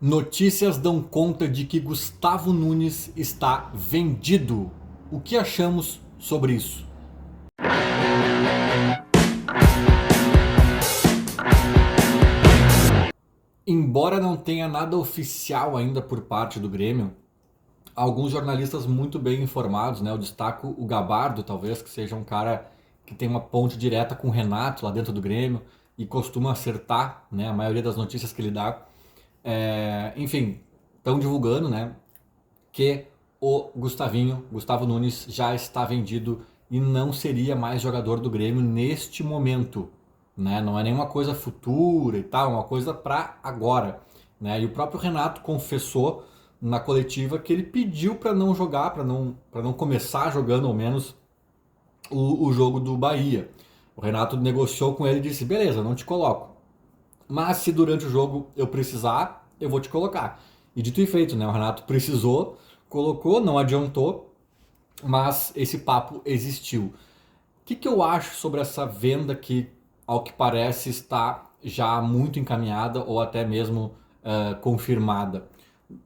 Notícias dão conta de que Gustavo Nunes está vendido. O que achamos sobre isso? Embora não tenha nada oficial ainda por parte do Grêmio, alguns jornalistas muito bem informados, né? Eu destaco o Gabardo, talvez, que seja um cara que tem uma ponte direta com o Renato lá dentro do Grêmio e costuma acertar, né, a maioria das notícias que ele dá. Enfim, estão divulgando, né, que o Gustavo Nunes, já está vendido e não seria mais jogador do Grêmio neste momento, né? Não é nenhuma coisa futura e tal, é uma coisa para agora, né? E o próprio Renato confessou na coletiva que ele pediu para não jogar, para não começar jogando ao menos o jogo do Bahia. O Renato negociou com ele e disse: beleza, não te coloco, mas se durante o jogo eu precisar, eu vou te colocar. E dito e feito, né? O Renato precisou, colocou, não adiantou, mas esse papo existiu. O que eu acho sobre essa venda que, ao que parece, está já muito encaminhada ou até mesmo confirmada?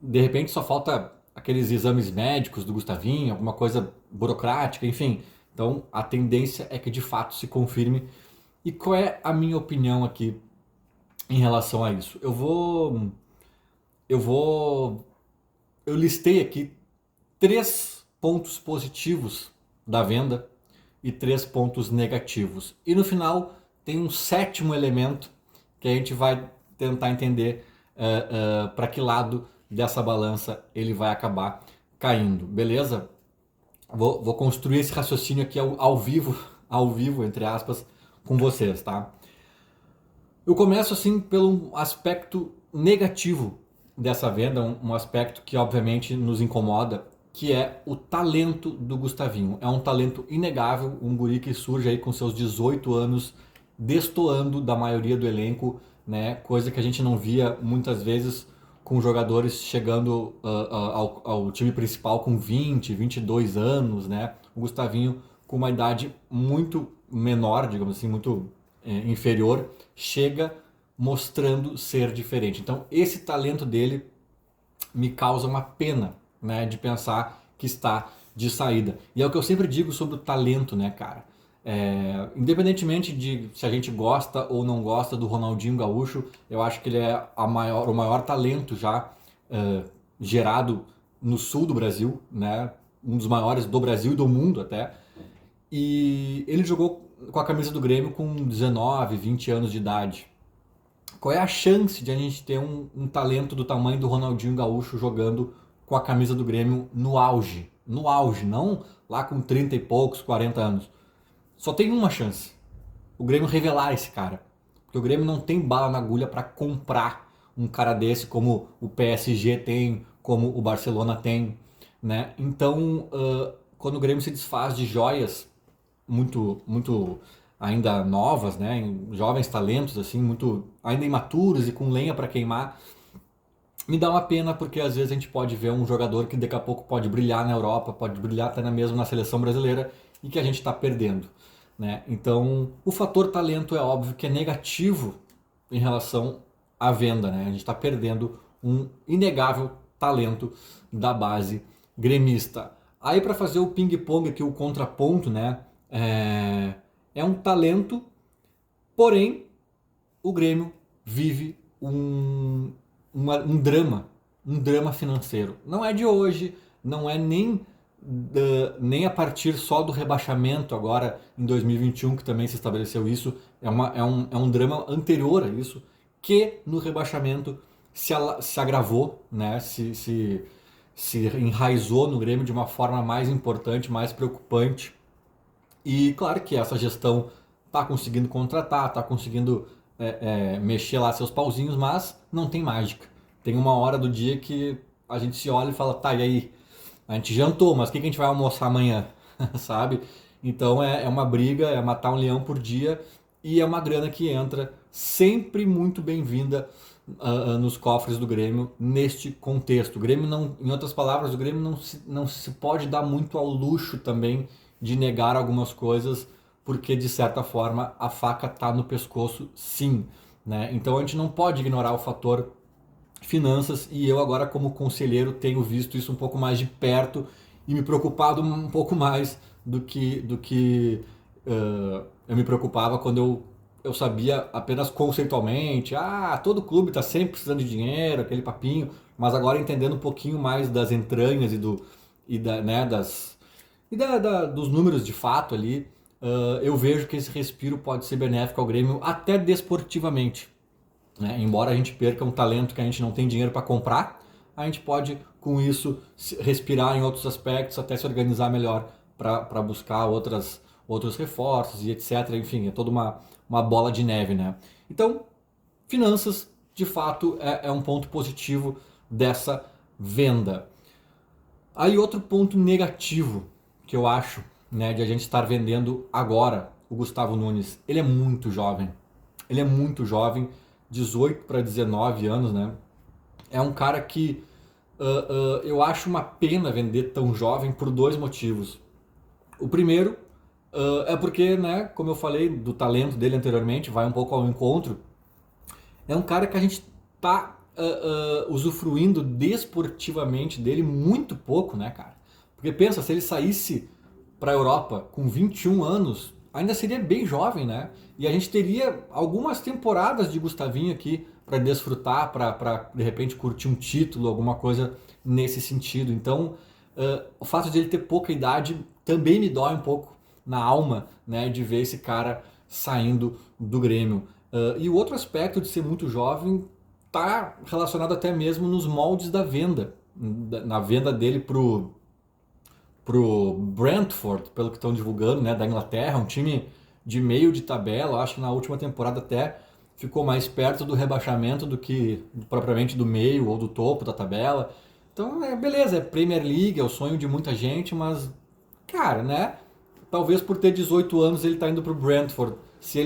De repente só falta aqueles exames médicos do Gustavinho, alguma coisa burocrática, enfim. Então a tendência é que de fato se confirme. E qual é a minha opinião aqui em relação a isso? Eu vou, eu listei aqui três pontos positivos da venda e três pontos negativos. E no final tem um sétimo elemento que a gente vai tentar entender para que lado dessa balança ele vai acabar caindo, beleza? Vou construir esse raciocínio aqui ao vivo, entre aspas, com vocês, tá? Eu começo assim pelo aspecto negativo dessa venda, um aspecto que obviamente nos incomoda, que é o talento do Gustavinho. É um talento inegável, um guri que surge aí com seus 18 anos, destoando da maioria do elenco, né? Coisa que a gente não via muitas vezes com jogadores chegando ao time principal com 20, 22 anos, né? O Gustavinho com uma idade muito menor, digamos assim, muito inferior, chega mostrando ser diferente. Então, esse talento dele me causa uma pena, né, de pensar que está de saída. E é o que eu sempre digo sobre o talento, né, cara? Independentemente de se a gente gosta ou não gosta do Ronaldinho Gaúcho, eu acho que ele é o maior talento já gerado no sul do Brasil, né? Um dos maiores do Brasil e do mundo até. E ele jogou com a camisa do Grêmio com 19, 20 anos de idade. Qual é a chance de a gente ter um talento do tamanho do Ronaldinho Gaúcho jogando com a camisa do Grêmio no auge? No auge, não lá com 30 e poucos, 40 anos. Só tem uma chance: o Grêmio revelar esse cara. Porque o Grêmio não tem bala na agulha para comprar um cara desse como o PSG tem, como o Barcelona tem, né? Então, quando o Grêmio se desfaz de joias muito ainda novas, né, jovens talentos assim, muito ainda imaturos e com lenha para queimar, me dá uma pena porque às vezes a gente pode ver um jogador que daqui a pouco pode brilhar na Europa, pode brilhar até mesmo na seleção brasileira e que a gente está perdendo, né? Então, o fator talento é óbvio que é negativo em relação à venda, né? A gente está perdendo um inegável talento da base gremista. Aí para fazer o ping-pong aqui, o contraponto, né? É um talento, porém o Grêmio vive um drama financeiro. Não é de hoje, não é nem a partir só do rebaixamento agora em 2021 que também se estabeleceu isso. É um drama anterior a isso que no rebaixamento se agravou, né? Se enraizou no Grêmio de uma forma mais importante, mais preocupante. E claro que essa gestão está conseguindo contratar, está conseguindo mexer lá seus pauzinhos, mas não tem mágica. Tem uma hora do dia que a gente se olha e fala: tá, e aí? A gente jantou, mas o que a gente vai almoçar amanhã? Sabe? Então é uma briga, é matar um leão por dia e é uma grana que entra sempre muito bem-vinda nos cofres do Grêmio neste contexto. O Grêmio não, em outras palavras, o Grêmio não se pode dar muito ao luxo também de negar algumas coisas, porque de certa forma a faca está no pescoço, sim, né? Então a gente não pode ignorar o fator finanças, e eu agora como conselheiro tenho visto isso um pouco mais de perto e me preocupado um pouco mais do que eu me preocupava quando eu sabia apenas conceitualmente, todo clube está sempre precisando de dinheiro, aquele papinho, mas agora entendendo um pouquinho mais das entranhas e da, né, dos números de fato ali, eu vejo que esse respiro pode ser benéfico ao Grêmio até desportivamente, né? Embora a gente perca um talento que a gente não tem dinheiro para comprar, a gente pode com isso respirar em outros aspectos, até se organizar melhor para buscar outros reforços e etc. Enfim, é toda uma bola de neve, né? Então, finanças, de fato, é um ponto positivo dessa venda. Aí outro ponto negativo que eu acho, né, de a gente estar vendendo agora o Gustavo Nunes. Ele é muito jovem. Ele é muito jovem, 18 para 19 anos, né? É um cara que eu acho uma pena vender tão jovem por dois motivos. O primeiro é porque, né, como eu falei do talento dele anteriormente, vai um pouco ao encontro. É um cara que a gente tá usufruindo desportivamente dele muito pouco, né, cara? Porque pensa, se ele saísse para a Europa com 21 anos, ainda seria bem jovem, né? E a gente teria algumas temporadas de Gustavinho aqui para desfrutar, para de repente curtir um título, alguma coisa nesse sentido. Então, o fato de ele ter pouca idade também me dói um pouco na alma, né, de ver esse cara saindo do Grêmio. E o outro aspecto de ser muito jovem está relacionado até mesmo nos moldes da venda, na venda dele pro Brentford, pelo que estão divulgando, né, da Inglaterra, um time de meio de tabela. Acho que na última temporada até ficou mais perto do rebaixamento do que propriamente do meio ou do topo da tabela. Então, beleza, é Premier League, é o sonho de muita gente, mas, cara, né, talvez por ter 18 anos ele está indo pro Brentford. Se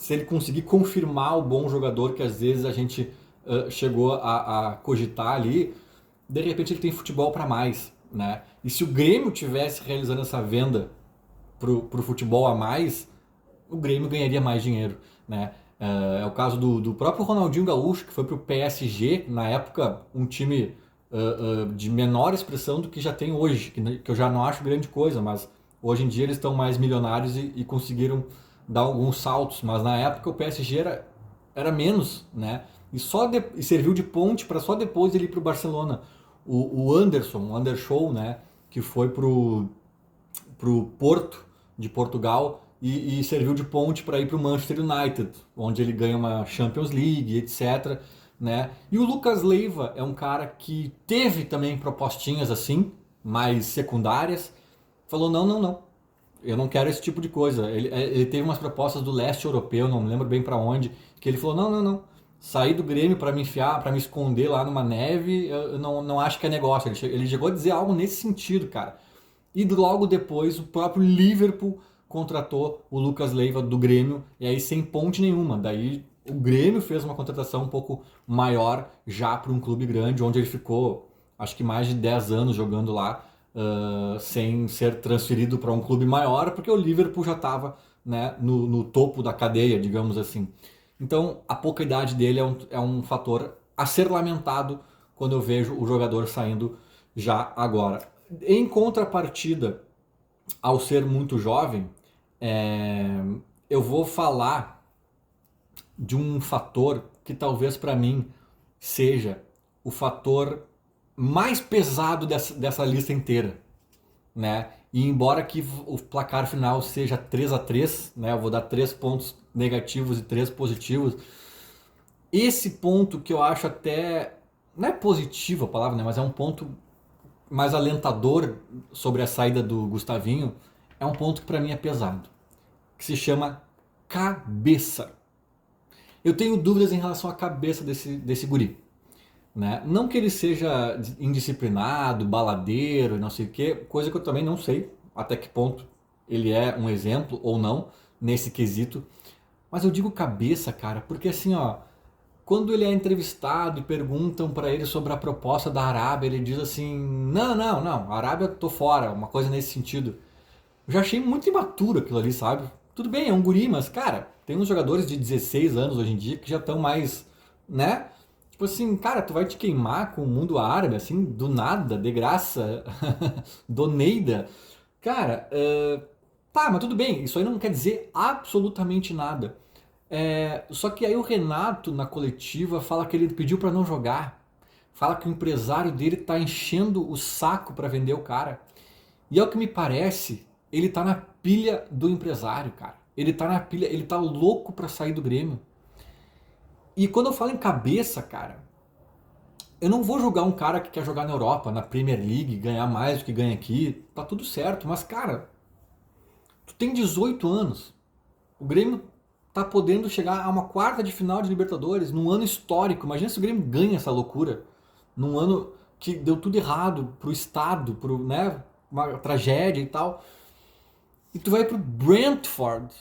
ele conseguir confirmar o bom jogador que às vezes a gente chegou a cogitar ali, de repente ele tem futebol para mais, né? E se o Grêmio tivesse realizando essa venda pro futebol a mais, o Grêmio ganharia mais dinheiro, né? É o caso do próprio Ronaldinho Gaúcho, que foi pro PSG, na época um time de menor expressão do que já tem hoje, que eu já não acho grande coisa, mas hoje em dia eles estão mais milionários e conseguiram dar alguns saltos, mas na época o PSG era menos, né? E serviu de ponte para só depois ele ir para o Barcelona. O Anderson, o Andershow, né? Que foi pro Porto de Portugal e serviu de ponte para ir para o Manchester United, onde ele ganha uma Champions League, etc. Né? E o Lucas Leiva é um cara que teve também propostinhas assim, mais secundárias. Falou, não, não, não. Eu não quero esse tipo de coisa. Ele teve umas propostas do leste europeu, não me lembro bem para onde, que ele falou, não, não, não. Sair do Grêmio para me enfiar, para me esconder lá numa neve, eu não acho que é negócio. Ele chegou a dizer algo nesse sentido, cara. E logo depois o próprio Liverpool contratou o Lucas Leiva do Grêmio, e aí sem ponte nenhuma. Daí o Grêmio fez uma contratação um pouco maior já para um clube grande, onde ele ficou, acho que mais de 10 anos jogando lá, sem ser transferido para um clube maior, porque o Liverpool já estava, né, no topo da cadeia, digamos assim. Então a pouca idade dele é um fator a ser lamentado quando eu vejo o jogador saindo já agora. Em contrapartida, ao ser muito jovem, eu vou falar de um fator que talvez para mim seja o fator mais pesado dessa lista inteira, né? E embora que o placar final seja 3-3, né? Eu vou dar 3 pontos negativos e 3 positivos. Esse ponto que eu acho até não é positivo a palavra, né? Mas é um ponto mais alentador sobre a saída do Gustavinho, é um ponto que para mim é pesado, que se chama cabeça. Eu tenho dúvidas em relação à cabeça desse guri. Né? Não que ele seja indisciplinado, baladeiro, não sei o que, coisa que eu também não sei até que ponto ele é um exemplo ou não nesse quesito. Mas eu digo cabeça, cara, porque assim, ó, quando ele é entrevistado e perguntam para ele sobre a proposta da Arábia, ele diz assim: não, não, não, a Arábia eu tô fora, uma coisa nesse sentido. Eu já achei muito imaturo aquilo ali, sabe? Tudo bem, é um guri, mas cara, tem uns jogadores de 16 anos hoje em dia que já estão mais, né? Tipo assim, cara, tu vai te queimar com o mundo árabe, assim, do nada, de graça, do Neida. Cara, tá, mas tudo bem, isso aí não quer dizer absolutamente nada. Só que aí o Renato, na coletiva, fala que ele pediu pra não jogar. Fala que o empresário dele tá enchendo o saco pra vender o cara. E é o que me parece, ele tá na pilha do empresário, cara. Ele tá na pilha, ele tá louco pra sair do Grêmio. E quando eu falo em cabeça, cara, eu não vou julgar um cara que quer jogar na Europa, na Premier League, ganhar mais do que ganha aqui. Tá tudo certo, mas cara, tu tem 18 anos. O Grêmio tá podendo chegar a uma quarta de final de Libertadores num ano histórico. Imagina se o Grêmio ganha essa loucura. Num ano que deu tudo errado pro Estado, né, uma tragédia e tal. E tu vai pro Brentford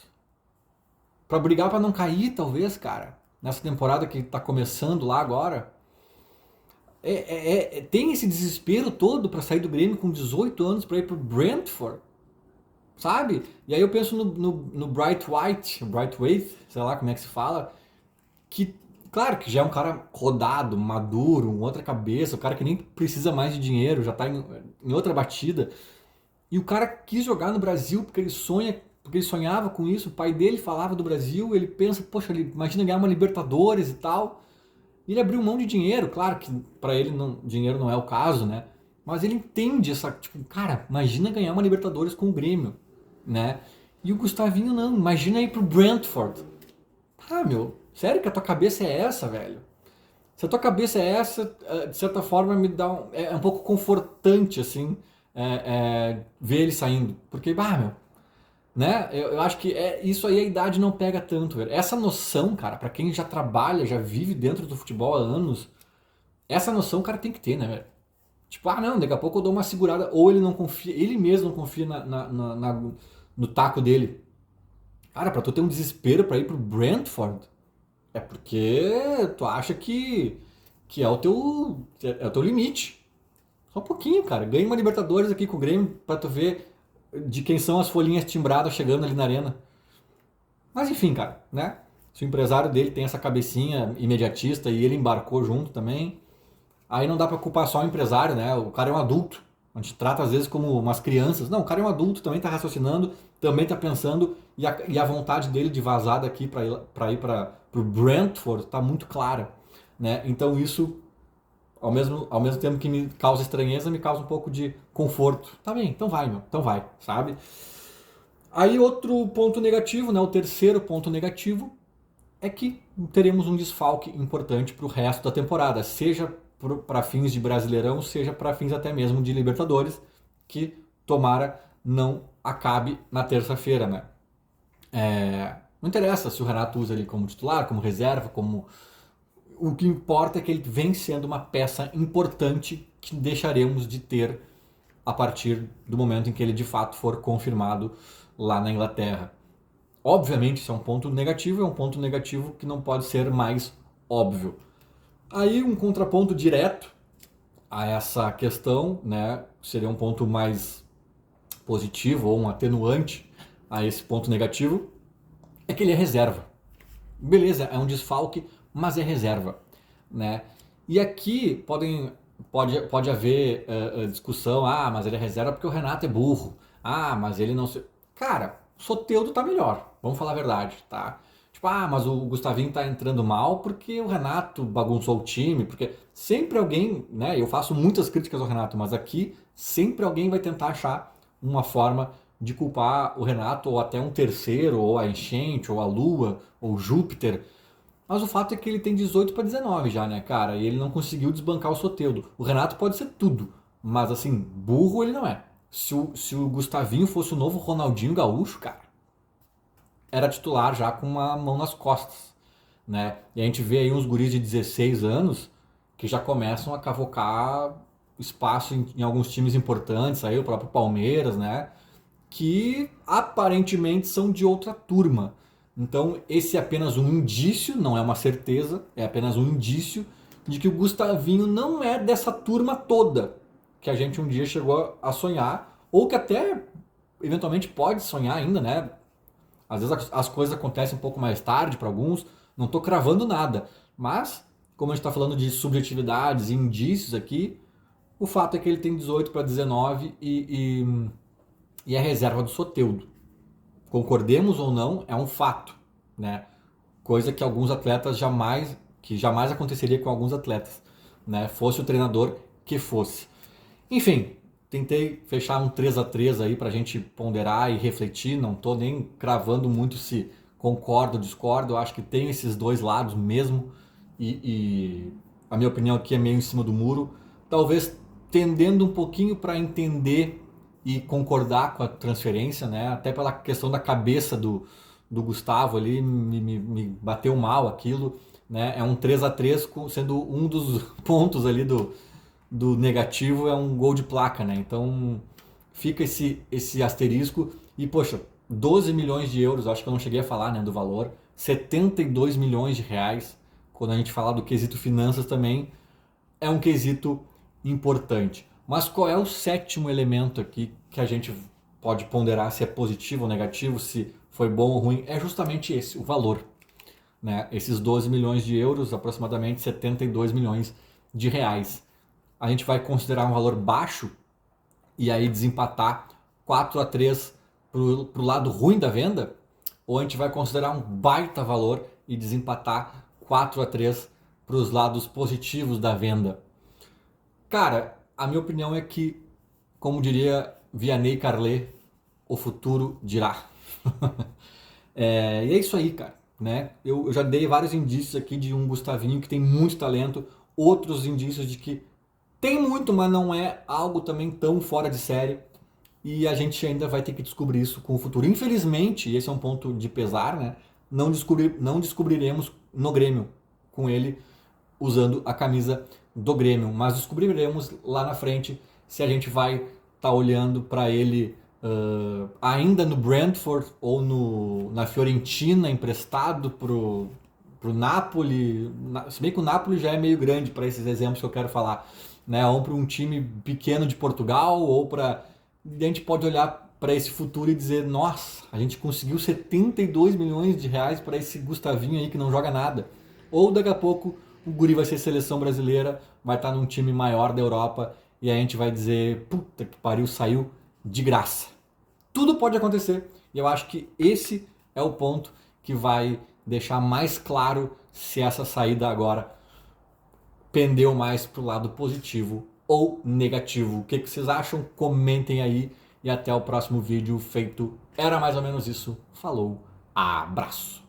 pra brigar pra não cair, talvez, cara. Nessa temporada que tá começando lá agora. Tem esse desespero todo pra sair do Grêmio com 18 anos pra ir pro Brentford, sabe? E aí eu penso no Bright White, Bright Waite, sei lá como é que se fala, que, claro, que já é um cara rodado, maduro, um outra cabeça, um cara que nem precisa mais de dinheiro, já tá em outra batida. E o cara quis jogar no Brasil porque ele sonha, porque ele sonhava com isso, o pai dele falava do Brasil, ele pensa, poxa, ele imagina ganhar uma Libertadores e tal. E ele abriu mão de dinheiro, claro que para ele não, dinheiro não é o caso, né? Mas ele entende essa, tipo, cara, imagina ganhar uma Libertadores com o Grêmio, né? E o Gustavinho não, imagina ir pro Brentford. Ah, meu, sério que a tua cabeça é essa, velho? Se a tua cabeça é essa, de certa forma me dá é um pouco confortante, assim, ver ele saindo. Porque, meu, né? Eu acho que isso aí a idade não pega tanto, velho. Essa noção, cara, pra quem já trabalha, já vive dentro do futebol há anos, essa noção o cara tem que ter, né, velho? Tipo, não, daqui a pouco eu dou uma segurada, ou ele não confia, ele mesmo não confia no taco dele. Cara, pra tu ter um desespero pra ir pro Brentford, é porque tu acha que é o teu limite. Só um pouquinho, cara. Ganha uma Libertadores aqui com o Grêmio pra tu ver de quem são as folhinhas timbradas chegando ali na arena. Mas enfim, cara, né? Se o empresário dele tem essa cabecinha imediatista e ele embarcou junto também, aí não dá pra culpar só o empresário, né? O cara é um adulto. A gente trata às vezes como umas crianças. Não, o cara é um adulto, também tá raciocinando, também tá pensando, e a vontade dele de vazar daqui pra ir pro Brentford tá muito clara, né? Então isso, ao mesmo tempo que me causa estranheza, me causa um pouco de conforto. Tá bem, então vai, meu, então vai, sabe? Aí outro ponto negativo, né, o terceiro ponto negativo, é que teremos um desfalque importante para o resto da temporada, seja para fins de Brasileirão, seja para fins até mesmo de Libertadores, que tomara não acabe na terça-feira, né? Não interessa se o Renato usa ele como titular, como reserva, como... O que importa é que ele vem sendo uma peça importante que deixaremos de ter a partir do momento em que ele de fato for confirmado lá na Inglaterra. Obviamente isso é um ponto negativo, é um ponto negativo que não pode ser mais óbvio. Aí um contraponto direto a essa questão, né, seria um ponto mais positivo ou um atenuante a esse ponto negativo, é que ele é reserva. Beleza, é um desfalque, mas é reserva, né? E aqui pode haver discussão, mas ele é reserva porque o Renato é burro. Mas ele não se... Cara, o Soteldo tá melhor, vamos falar a verdade, tá? Tipo, mas o Gustavinho tá entrando mal porque o Renato bagunçou o time, porque sempre alguém, né? Eu faço muitas críticas ao Renato, mas aqui sempre alguém vai tentar achar uma forma de culpar o Renato, ou até um terceiro, ou a enchente, ou a lua, ou Júpiter. Mas o fato é que ele tem 18 para 19 já, né, cara? E ele não conseguiu desbancar o Soteldo. O Renato pode ser tudo, mas assim, burro ele não é. Se o Gustavinho fosse o novo Ronaldinho Gaúcho, cara, era titular já com uma mão nas costas, né? E a gente vê aí uns guris de 16 anos que já começam a cavocar espaço em alguns times importantes, aí o próprio Palmeiras, né? Que aparentemente são de outra turma. Então, esse é apenas um indício, não é uma certeza, é apenas um indício de que o Gustavinho não é dessa turma toda que a gente um dia chegou a sonhar, ou que até eventualmente pode sonhar ainda, né? Às vezes as coisas acontecem um pouco mais tarde para alguns, não estou cravando nada, mas como a gente está falando de subjetividades e indícios aqui, o fato é que ele tem 18 para 19 e é reserva do Soteldo. Concordemos ou não, é um fato, né? Coisa que alguns atletas jamais aconteceria com alguns atletas, né? Fosse o treinador que fosse. Enfim, tentei fechar um 3-3 aí pra gente ponderar e refletir, não tô nem cravando muito se concordo ou discordo, eu acho que tem esses dois lados mesmo e a minha opinião aqui é meio em cima do muro, talvez tendendo um pouquinho para entender e concordar com a transferência, né? Até pela questão da cabeça do Gustavo ali, me bateu mal aquilo, né? É um 3-3 sendo um dos pontos ali do negativo é um gol de placa, né? Então fica esse asterisco e, poxa, 12 milhões de euros, acho que eu não cheguei a falar, né, do valor, 72 milhões de reais, quando a gente falar do quesito finanças também, é um quesito importante. Mas qual é o sétimo elemento aqui que a gente pode ponderar se é positivo ou negativo, se foi bom ou ruim? É justamente esse, o valor. Né? Esses 12 milhões de euros, aproximadamente 72 milhões de reais. A gente vai considerar um valor baixo e aí desempatar 4-3 para o lado ruim da venda? Ou a gente vai considerar um baita valor e desempatar 4-3 para os lados positivos da venda? Cara, a minha opinião é que, como diria Vianney Carlet, o futuro dirá. E é isso aí, cara. Né? Eu já dei vários indícios aqui de um Gustavinho que tem muito talento, outros indícios de que tem muito, mas não é algo também tão fora de série. E a gente ainda vai ter que descobrir isso com o futuro. Infelizmente, esse é um ponto de pesar, né? Não descobriremos no Grêmio com ele usando a camisa do Grêmio, mas descobriremos lá na frente se a gente vai estar olhando para ele ainda no Brentford ou na Fiorentina emprestado pro Napoli. Se bem que o Napoli já é meio grande para esses exemplos que eu quero falar, né? Ou para um time pequeno de Portugal, ou para a gente pode olhar para esse futuro e dizer, nossa, a gente conseguiu 72 milhões de reais para esse Gustavinho aí que não joga nada. Ou daqui a pouco o guri vai ser seleção brasileira, vai estar num time maior da Europa e a gente vai dizer, puta que pariu, saiu de graça. Tudo pode acontecer e eu acho que esse é o ponto que vai deixar mais claro se essa saída agora pendeu mais para o lado positivo ou negativo. O que vocês acham? Comentem aí e até o próximo vídeo feito. Era mais ou menos isso. Falou, abraço!